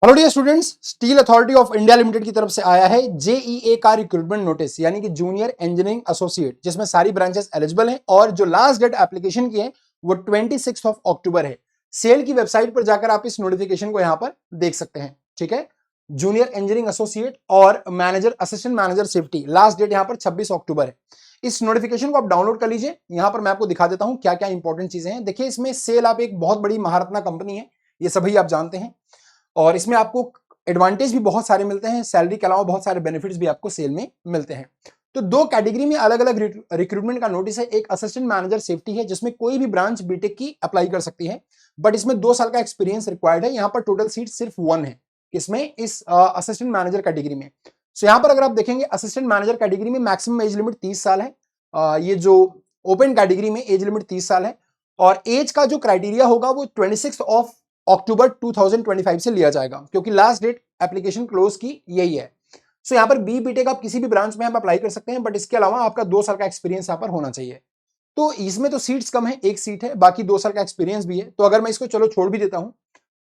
Hello dear students, steel authority of India limited की तरफ से आया है जेईए का रिक्रूटमेंट नोटिस यानी कि जूनियर इंजीनियरिंग एसोसिएट, जिसमें सारी ब्रांचेस एलिजिबल हैं और जो लास्ट डेट एप्लीकेशन की है वो 26 ऑफ अक्टूबर है। सेल की वेबसाइट पर जाकर आप इस नोटिफिकेशन को यहां पर देख सकते हैं। ठीक है, जूनियर इंजीनियरिंग एसोसिएट और manager assistant manager safety, last date यहां पर 26 अक्टूबर है। इस नोटिफिकेशन को आप डाउनलोड कर लीजिए। यहां पर मैं आपको दिखा देता हूं क्या क्या इंपॉर्टेंट चीजें हैं। देखिए, इसमें सेल आप एक बहुत बड़ी महारत्ना कंपनी है, ये सभी आप जानते हैं, और इसमें आपको एडवांटेज भी बहुत सारे मिलते हैं। सैलरी के अलावा बहुत सारे बेनिफिट्स भी आपको सेल में मिलते हैं। तो दो कैटेगरी में अलग अलग रिक्रूटमेंट का नोटिस है। एक असिस्टेंट मैनेजर सेफ्टी है, जिसमें कोई भी ब्रांच बीटेक की अप्लाई कर सकती है, बट इसमें 2 साल का एक्सपीरियंस रिक्वायर्ड है। यहाँ पर टोटल सीट सिर्फ 1 है इसमें, इस असिस्टेंट मैनेजर कैटेगरी में। सो यहाँ पर अगर आप देखेंगे असिस्टेंट मैनेजर कैटेगरी में मैक्सिमम एज लिमिट 30 साल है। ये जो ओपन कैटेगरी में एज लिमिट 30 साल है, और एज का जो क्राइटेरिया होगा वो 26 ऑफ अक्टूबर 2025 से लिया जाएगा, क्योंकि लास्ट डेट एप्लीकेशन क्लोज की यही है। सो यहाँ पर बी बीटेक आप किसी भी ब्रांच में आप अप्लाई कर सकते हैं, बट इसके अलावा आपका 2 साल का एक्सपीरियंस यहाँ पर होना चाहिए। तो इसमें तो सीट्स कम है, एक सीट है, बाकी 2 साल का एक्सपीरियंस भी है। तो अगर मैं इसको चलो छोड़ भी देता हूं,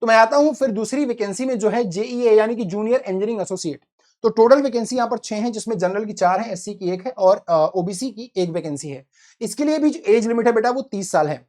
तो मैं आता हूं फिर दूसरी वैकेंसी में, जो है जेईए यानी कि जूनियर इंजीनियरिंग एसोसिएट। तो टोटल वैकेंसी यहाँ पर 6 है, जिसमें जनरल की 4 है, एससी की 1 है और ओबीसी की 1 वैकेंसी है। इसके लिए भी जो एज लिमिट है बेटा वो 30 साल है।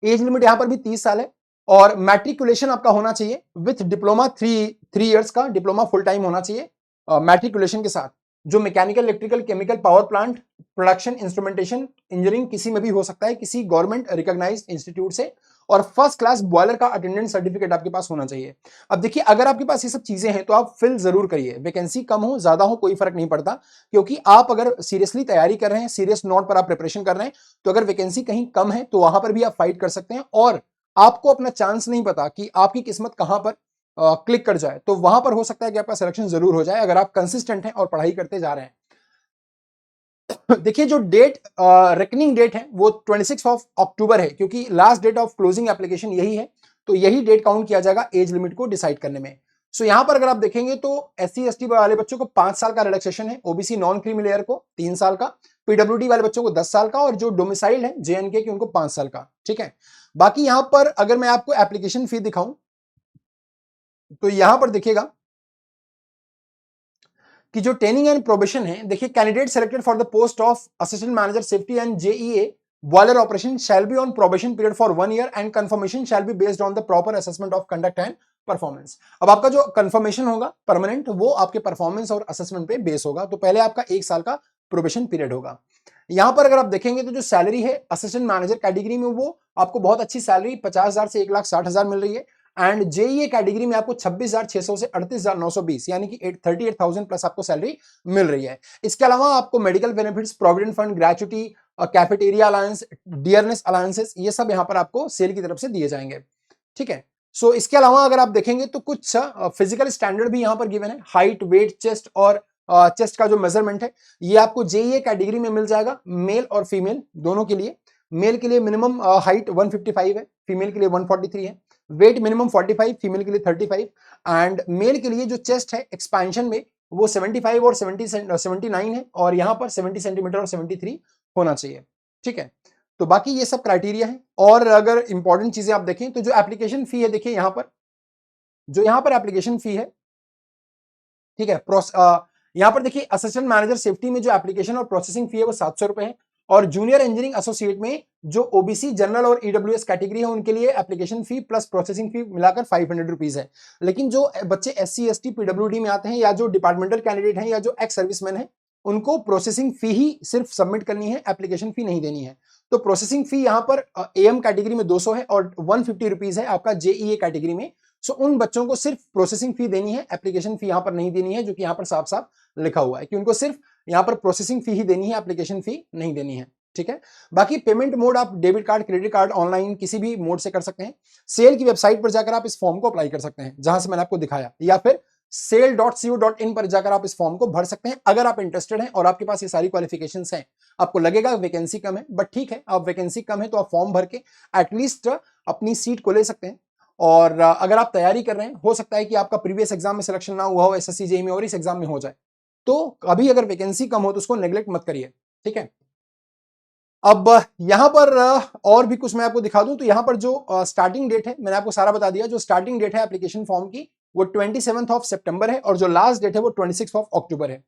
एज लिमिट यहां पर भी 30 साल है, और मैट्रिकुलेशन आपका होना चाहिए विथ डिप्लोमा, थ्री इयर्स का डिप्लोमा फुल टाइम होना चाहिए मैट्रिकुलेशन के साथ। जो mechanical, electrical, chemical, power plant, production, instrumentation engineering किसी में भी हो सकता है, किसी गवर्नमेंट रिकॉग्नाइज्ड इंस्टीट्यूट से, और फर्स्ट क्लास बॉयलर का अटेंडेंस सर्टिफिकेट आपके पास होना चाहिए। अब देखिए, अगर आपके पास ये सब चीजें हैं तो आप फिल जरूर करिए। वैकेंसी कम हो ज्यादा हो कोई फर्क नहीं पड़ता, क्योंकि आप अगर सीरियसली तैयारी कर रहे हैं, सीरियस नोट पर आप प्रिपरेशन कर रहे हैं, तो अगर वैकेंसी कहीं कम है तो वहां पर भी आप फाइट कर सकते हैं। और आपको अपना चांस नहीं पता कि आपकी किस्मत कहां पर क्लिक कर जाए, तो वहां पर हो सकता है कि आपका सिलेक्शन जरूर हो जाए, अगर आप कंसिस्टेंट हैं और पढ़ाई करते जा रहे हैं। देखिए, जो डेट रेकनिंग डेट है वो 26 ऑफ अक्टूबर है, क्योंकि last date of closing application यही है। तो यही डेट काउंट किया जाएगा एज लिमिट को डिसाइड करने में। सो यहां पर अगर आप देखेंगे तो एससी एसटी वाले बच्चों को 5 साल का रिलैक्सेशन है, ओबीसी नॉन क्रीमी लेयर को 3 साल का, पीडब्ल्यूडी वाले बच्चों को 10 साल का, और जो डोमिसाइल है जेएनके की उनको 5 साल का। ठीक है, बाकी यहां पर अगर मैं आपको एप्लीकेशन फी दिखाऊं, तो यहां पर देखिएगा कि जो ट्रेनिंग एंड प्रोबेशन है, देखिए, candidate selected for the post of assistant manager safety and JEA boiler operation shall be on probation period for 1 year and confirmation shall be based on the proper assessment of conduct and performance. अब आपका जो confirmation होगा permanent, वो आपके performance और assessment पे base होगा। तो पहले आपका 1 साल का प्रोबेशन पीरियड होगा। यहां पर अगर आप देखेंगे तो जो सैलरी है असिस्टेंट मैनेजर कैटेगरी में, वो आपको बहुत अच्छी सैलरी 50,000 से 1,60,000 मिल रही है। एंड जेईए कैटेगरी में आपको 26,600 से 38,920 यानी कि 38,000 प्लस आपको सैलरी मिल रही है। इसके अलावा आपको medical benefits, provident fund, gratuity, cafeteria alliance, dearness alliances, ये सब यहां पर आपको सेल की तरफ से दिए जाएंगे। ठीक है, सो इसके अलावा अगर आप देखेंगे तो कुछ फिजिकल स्टैंडर्ड भी यहां पर गिवन है। हाइट, वेट, चेस्ट और चेस्ट का जो मेजरमेंट है, ये आपको जेईए कैटेगरी में मिल जाएगा, मेल और फीमेल दोनों के लिए। मेल के लिए मिनिमम हाइट 155 है, फीमेल के लिए 143 है। वेट मिनिमम 45, फीमेल के लिए 35। एंड मेल के लिए जो चेस्ट है एक्सपेंशन में, वो 75 और 79 है, और यहां पर 70 सेंटीमीटर और 73 होना चाहिए। ठीक है, तो बाकी ये सब क्राइटेरिया है। और अगर इंपॉर्टेंट चीजें आप देखें तो जो एप्लीकेशन फी है, देखिए यहां पर जो यहां पर एप्लीकेशन फी है, ठीक है, यहां पर देखिए असिस्टेंट मैनेजर सेफ्टी में जो एप्लीकेशन और प्रोसेसिंग फी है वो 700 रुपए है, और जूनियर इंजीनियरिंग एसोसिएट में जो ओबीसी, जनरल और ईडब्ल्यूएस कैटेगरी है, उनके लिए application fee plus processing fee मिलाकर 500 रुपीज है। लेकिन जो बच्चे एससी एसटी पीडब्ल्यूडी में आते हैं, या जो डिपार्टमेंटल कैंडिडेट हैं, या जो एक्स सर्विसमैन है, उनको प्रोसेसिंग फी ही सिर्फ सबमिट करनी है, एप्लीकेशन फी नहीं देनी है। तो प्रोसेसिंग फी यहां पर एएम कैटेगरी में 200 है, और 150 रुपीज है आपका जेईए कैटेगरी में। सो उन बच्चों को सिर्फ प्रोसेसिंग फी देनी है, एप्लीकेशन फी यहां पर नहीं देनी है, जो कि यहां पर साफ साफ लिखा हुआ है कि उनको सिर्फ यहां पर प्रोसेसिंग फी ही देनी है, एप्लीकेशन फी नहीं देनी है। ठीक है, बाकी पेमेंट मोड आप debit card, credit card, online किसी भी मोड से कर सकते हैं। सेल की वेबसाइट पर जाकर आप इस फॉर्म को अप्लाई कर सकते हैं, जहां से मैंने आपको दिखाया, या फिर sale.co.in पर जाकर आप इस फॉर्म को भर सकते हैं अगर आप इंटरेस्टेड हैं और आपके पास ये सारी क्वालिफिकेशंस हैं। आपको लगेगा वैकेंसी कम है, बट ठीक है, आप वैकेंसी कम है तो आप फॉर्म भर के एटलीस्ट अपनी सीट को ले सकते हैं। और अगर आप तैयारी कर रहे हैं, हो सकता है कि आपका प्रीवियस एग्जाम में सिलेक्शन ना हुआ हो एसएससी जेईई में, और इस एग्जाम में हो जाए। तो अभी अगर वैकेंसी कम हो तो उसको नेग्लेक्ट मत करिए। ठीक है। अब यहां पर और भी कुछ मैं आपको दिखा दूं तो यहां पर जो स्टार्टिंग डेट है मैंने आपको सारा बता दिया। जो स्टार्टिंग डेट है एप्लीकेशन फॉर्म की वो 27 ऑफ सितंबर है और जो लास्ट डेट है वो 26 ऑफ अक्टूबर है।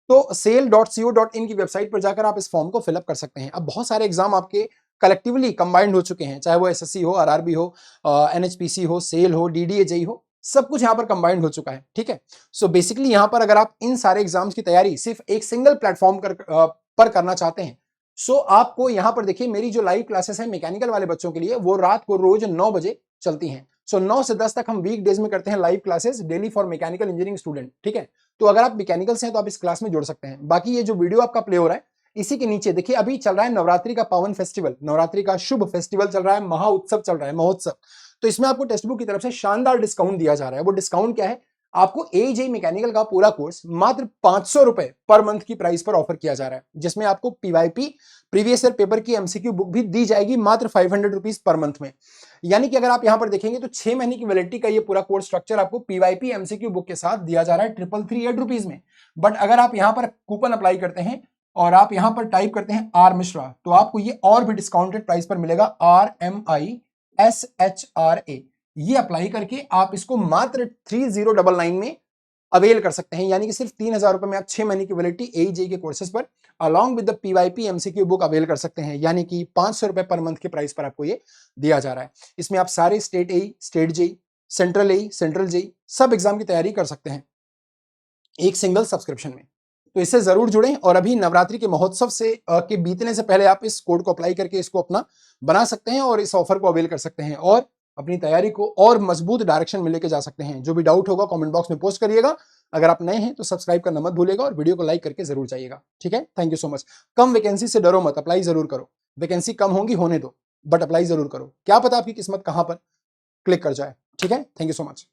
तो sale.co.in की वेबसाइट पर जाकर आप इस फॉर्म को फिलअप कर सकते हैं। अब बहुत सारे एग्जाम आपके कलेक्टिवली कंबाइंड हो चुके हैं, चाहे वो एसएससी हो, आरआरबी हो, एनएचपीसी हो, सेल हो, डीडीए जेई हो, सब कुछ यहाँ पर कंबाइंड हो चुका है। ठीक है, सो बेसिकली यहाँ पर अगर आप इन सारे एग्जाम्स की तैयारी सिर्फ एक सिंगल प्लेटफॉर्म पर करना चाहते हैं, सो आपको यहाँ पर देखिए मेरी जो लाइव क्लासेस है मैकेनिकल वाले बच्चों के लिए वो रात को रोज 9 बजे चलती हैं। सो 9 से 10 तक हम वीक डेज में करते हैं live classes daily for mechanical engineering student. ठीक है, तो अगर आप मैकेनिकल से हैं तो आप इस क्लास में जुड़ सकते हैं। बाकी ये जो वीडियो आपका प्ले हो रहा है इसी के नीचे देखिए अभी चल रहा है नवरात्रि का पावन फेस्टिवल, नवरात्रि का शुभ फेस्टिवल चल रहा है, महा उत्सव चल रहा है, महोत्सव। तो इसमें आपको टेक्स्ट बुक की तरफ से शानदार डिस्काउंट दिया जा रहा है। वो डिस्काउंट क्या है, आपको एजेई मैकेनिकल का पूरा कोर्स मात्र 500 रुपए पर मंथ की प्राइस पर ऑफर किया जा रहा है, जिसमें आपको पीवाईपी प्रीवियस ईयर पेपर की एमसीक्यू बुक भी दी जाएगी मात्र 500 रुपीज पर मंथ में। यानी कि अगर आप यहां पर देखेंगे तो 6 महीने की वैलिडिटी का ये पूरा कोर्स स्ट्रक्चर आपको पीवाईपी एमसीक्यू बुक के साथ दिया जा रहा है 338 रुपीज में। बट अगर आप यहां पर कूपन अप्लाई करते हैं और आप यहां पर टाइप करते हैं आर मिश्रा तो आपको ये और भी डिस्काउंटेड प्राइस पर मिलेगा, RMISHRA। ये अप्लाई करके आप इसको मात्र 3099 में अवेल कर सकते हैं। यानी कि सिर्फ 3000 रुपए में आप 6 महीने की वैलिडिटी एजेई के कोर्सेज पर along with the PYP MCQ book avail कर सकते हैं। यानी कि 500 रुपए पर मंथ के प्राइस पर आपको ये दिया जा रहा है। इसमें आप सारे स्टेट एई, स्टेट जेई, सेंट्रल एई, सेंट्रल जेई सब एग्जाम की तैयारी कर सकते हैं एक सिंगल सब्सक्रिप्शन में। तो इससे जरूर जुड़ें और अभी नवरात्रि के महोत्सव से के बीतने से पहले आप इस कोड को अप्लाई करके इसको अपना बना सकते हैं और इस ऑफर को अवेल कर सकते हैं और अपनी तैयारी को और मजबूत डायरेक्शन में लेके जा सकते हैं। जो भी डाउट होगा कमेंट बॉक्स में पोस्ट करिएगा। अगर आप नए हैं तो सब्सक्राइब करना मत भूलिएगा और वीडियो को लाइक करके जरूर जाइएगा। ठीक है, thank you so much. Come vacancy से डरो मत, अप्लाई जरूर करो। वैकेंसी कम होंगी होने दो, बट अप्लाई जरूर करो, क्या पता आपकी किस्मत कहां पर क्लिक कर जाए। ठीक है, थैंक यू सो मच।